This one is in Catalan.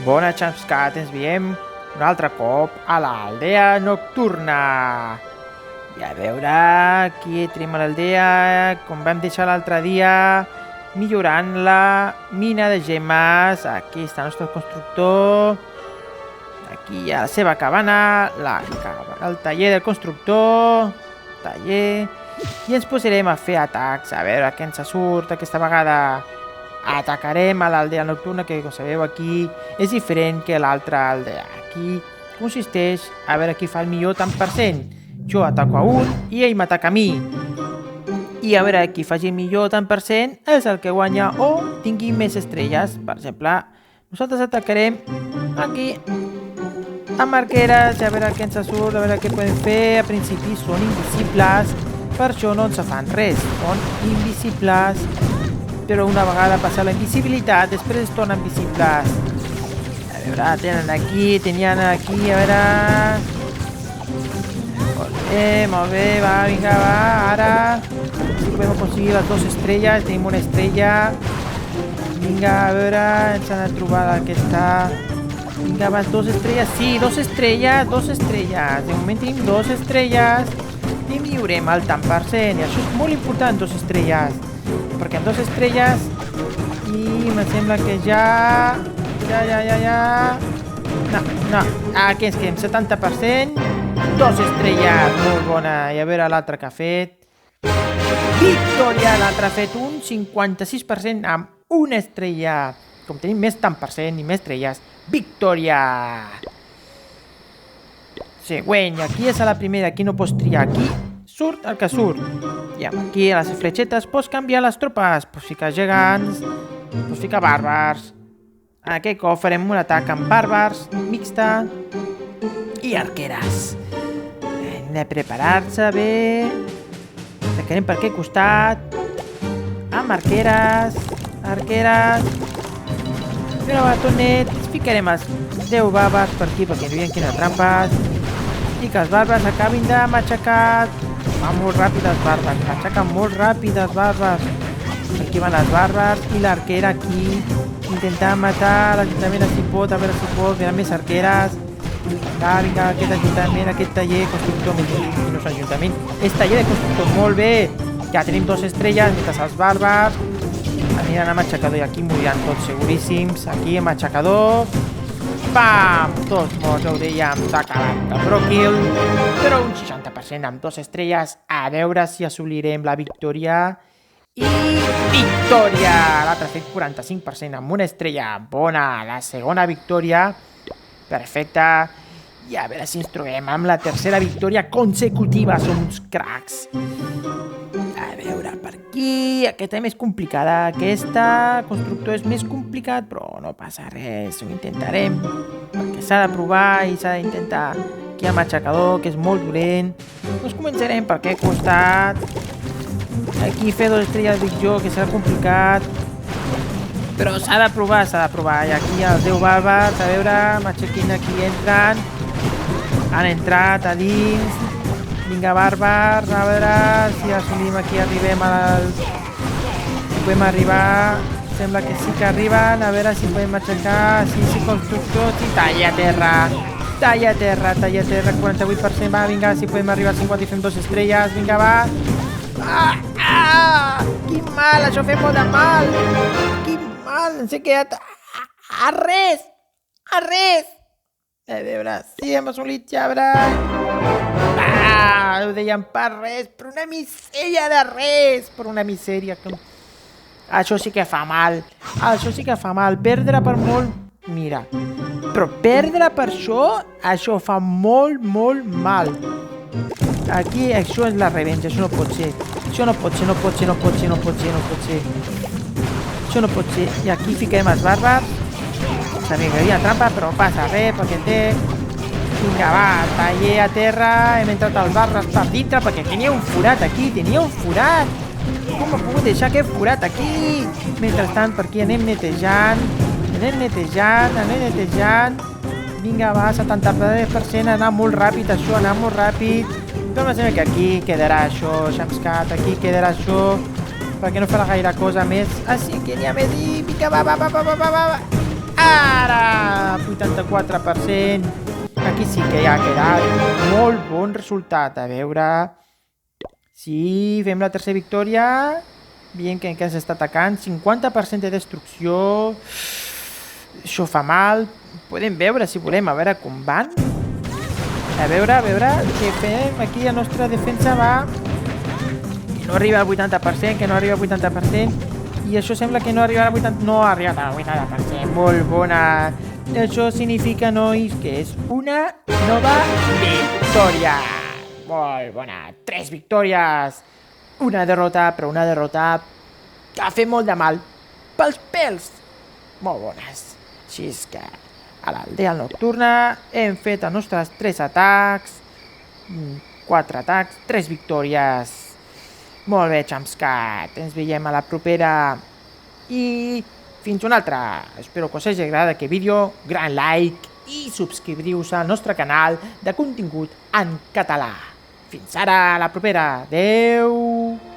Bona Xamscat, ens veiem un altre cop a l'aldea nocturna. I a veure, aquí tenim a l'aldea, com vam deixar l'altre dia, millorant la mina de gemmes. Aquí està el nostre constructor. Aquí hi ha la seva cabana, el taller del constructor, taller. I ens posarem a fer atacs, a veure què ens surt aquesta vegada. Atacarem a l'aldea nocturna, que com sabeu aquí és diferent que l'altra aldea. Aquí consisteix a veure qui fa el millor tant per cent. Jo ataco a un i ell m'ataca a mi. I a veure qui faci el millor tant per cent és el que guanya o tingui més estrelles. Per exemple, nosaltres atacarem aquí amb arqueres, a veure què ens surt, a veure què podem fer. A principi són invisibles, per això no ens fan res, són invisibles. Però una vegada passa la invisibilitat, després es tornen visibles. A veure, tenien aquí, a veure... Molt bé, va, vinga, va, ara... Si podem aconseguir les 2 estrelles, tenim una estrella. Vinga, a veure, ens han de trobar aquesta... Vinga, va, 2 estrelles, sí, 2 estrelles, 2 estrelles. De moment tenim 2 estrelles. I millorem el tant per cent, i això és molt important, 2 estrelles. Perquè amb 2 estrelles i me sembla que ja... No, aquí ens quedem 70%, 2 estrelles, molt bona. I a veure l'altre que ha fet. Victòria, l'altre ha fet un 56% amb una estrella. Com tenim més tant per cent i més estrelles, victòria. Següent, aquí és a la primera, aquí no pots triar, aquí surt el que surt. I aquí a les fletxetes pots canviar les tropes, pots ficar gegants, pots ficar bàrbars. Aquest cop farem un atac amb bàrbars, mixta i arqueres. Hem de preparar-se bé. Atacarem per aquest costat, amb arqueres. Però va tot net, ficarem els 10 bàrbars per aquí perquè no hi ha quina trampes i que els bàrbars acabin de matxacar. Van molt ràpid els bàrbars, matxaquen molt ràpid els bàrbars. Per aquí van les bàrbars i l'arquera aquí intentant matar l'ajuntament si pot, a veure si pot, veure més arqueres. Vinga, aquest ajuntament, aquest taller constructor, no és ajuntament, és taller de constructor, molt bé. Ja tenim 2 estrelles, mentre els bàrbars aniran a matxacador i aquí moriran tots seguríssims. Aquí a matxacador, pam, tots morts, ja ho dèiem, s'ha acabat el broquil, però un 60% amb 2 estrelles, a veure si assolirem la victòria. I victòria! L'altre ha fet 45% amb una estrella, bona, la segona victòria, perfecte. I a veure si ens trobem amb la tercera victòria consecutiva, som uns cracs. A veure, per aquí, aquesta és més complicada, aquesta constructor és més complicat, però no passa res, ho intentarem, perquè s'ha de provar i s'ha d'intentar. Aquí hi ha matxacador, que és molt dolent, doncs començarem per aquest costat. Aquí fer 2 estrelles dic jo, que serà complicat, però s'ha de provar, i aquí els 10 bàrbars, a veure, matxaquin aquí entren, han entrat a dins. Vinga, bàrbars, a veure si assolim aquí, arribem al... Si podem arribar, sembla que sí que arriben, a veure si podem matxacar, sí, constructor, sí, talla a terra, 48%, va, vinga, si podem arribar al 50 i fem 2 estrelles, vinga, va. Quin mal, això fa molt de mal, quin mal, ens he quedat a res. A veure, sí, hem assolit ja, a veure... ho deien per res, per una misèria de res, per una misèria. Això sí que fa mal, perdre per molt, mira, però perdre per això fa molt mal. Aquí això és la revenja, això no pot ser, això no pot ser, i aquí fiquem els bàrbars, sabia que hi havia trampa, però no passa res, perquè té... Vinga, va, taller a terra, hem entrat als bàrbars per dintre, perquè tenia un forat aquí, Com ha pogut deixar aquest forat aquí? Mentrestant, per aquí anem netejant. Vinga, va, 73%, anar molt ràpid, Però em sembla que aquí quedarà això, Xamscat, aquí quedarà això, perquè no farà gaire cosa més. Així que n'hi ha més i vinga, va. Ara, 84%. Aquí sí que ja ha quedat molt bon resultat. A veure... Sí, fem la tercera victòria. Veiem que encara s'està atacant. 50% de destrucció. Això fa mal. Podem veure, si volem, a veure com van. A veure què fem. Aquí la nostra defensa va... Que no arriba al 80%, que no arriba al 80%. I això sembla que no arribarà al 80%. No ha arribat al 80%. Molt bona. Això significa, nois, que és una nova victòria. Molt bona. 3 victòries. Una derrota, però una derrota que ha fet molt de mal. Pels pèls. Molt bones. Així és que a l'aldea nocturna hem fet els nostres 3 atacs. 4 atacs, 3 victòries. Molt bé, Jumpscat. Ens veiem a la propera. I fins una altra. Espero que us hagi agradat aquest vídeo. Gran like i subscriviu-vos al nostre canal de contingut en català. Fins ara, a la propera. Adeu!